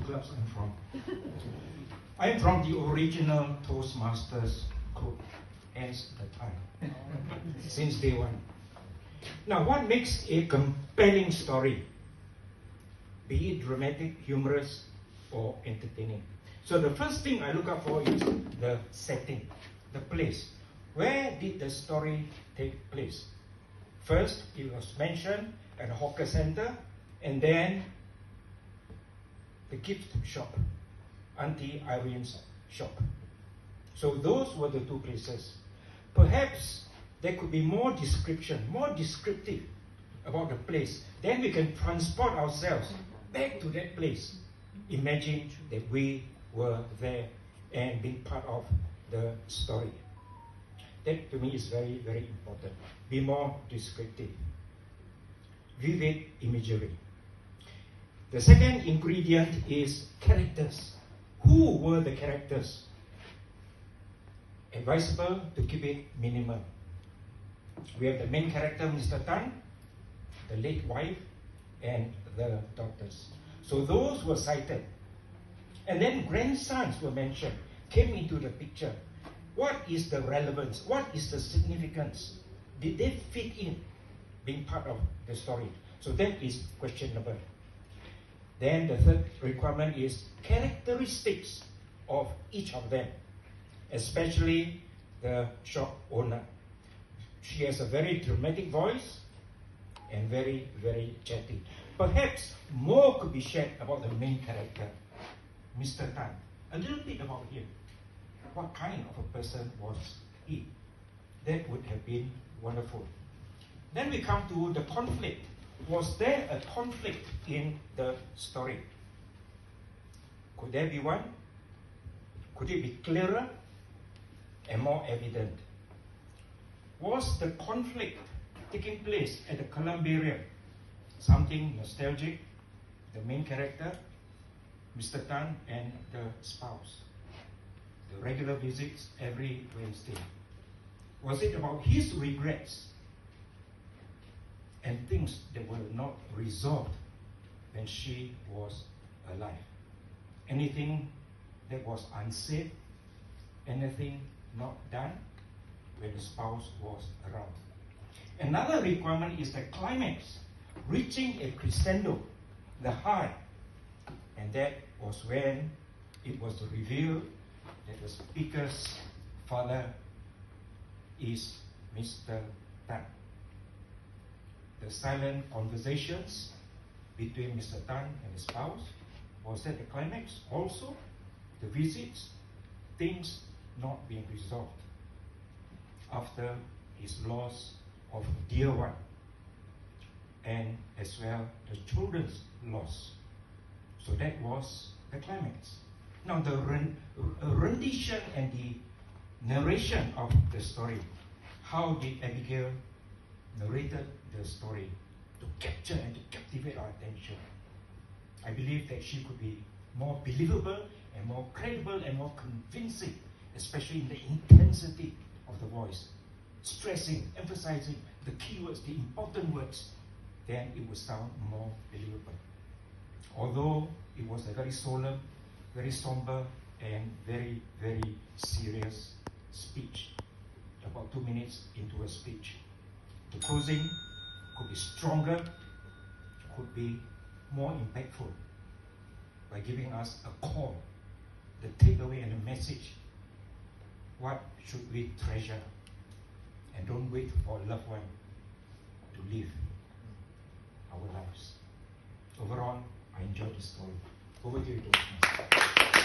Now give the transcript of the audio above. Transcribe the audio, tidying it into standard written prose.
clubs I'm from. I'm from the original Toastmasters group, hence the time, since day one. Now, what makes a compelling story, be it dramatic, humorous, or entertaining? So the first thing I look out for is the setting, the place. Where did the story take place? First, it was mentioned at a hawker center, and then the gift shop, Auntie Irene's shop. So those were the two places. Perhaps there could be more description, more descriptive about the place. Then we can transport ourselves back to that place. Imagine that we were there and being part of the story. That to me is very, very important. Be more descriptive. Vivid imagery. The second ingredient is characters. Who were the characters? Advisable to keep it minimal. We have the main character, Mr. Tan, the late wife, and the daughters. So those were cited. And then grandsons were mentioned, came into the picture. What is the relevance? What is the significance? Did they fit in being part of the story? So that is questionable. Then the third requirement is characteristics of each of them, especially the shop owner. She has a very dramatic voice and very, very chatty. Perhaps more could be shared about the main character, Mr. Tan. A little bit about him. What kind of a person was he? That would have been wonderful. Then we come to the conflict. Was there a conflict in the story? Could there be one? Could it be clearer and more evident? Was the conflict taking place at the Columbarium something nostalgic? The main character, Mr. Tan, and the spouse. The regular visits every Wednesday. Was it about his regrets and things that were not resolved when she was alive? Anything that was unsaid? Anything not done when the spouse was around? Another requirement is the climax, reaching a crescendo, the high. And that was when it was revealed that the speaker's father is Mr. Tan. The silent conversations between Mr. Tan and his spouse, was that the climax? Also, the visits, things not being resolved after his loss of a dear one, and as well the children's loss. So that was the climax. Now the rendition and the narration of the story. How did Abigail narrated the story to capture and to captivate our attention? I believe that she could be more believable and more credible and more convincing, especially in the intensity of the voice, stressing, emphasizing the keywords, the important words, then it would sound more believable. Although it was a very solemn, very somber, and very, very serious speech, about 2 minutes into a speech. The closing could be stronger, could be more impactful by giving us a call, the takeaway and the message. What should we treasure? And don't wait for a loved one to live our lives. Overall, I enjoyed the story. Over to you, Toastmasters.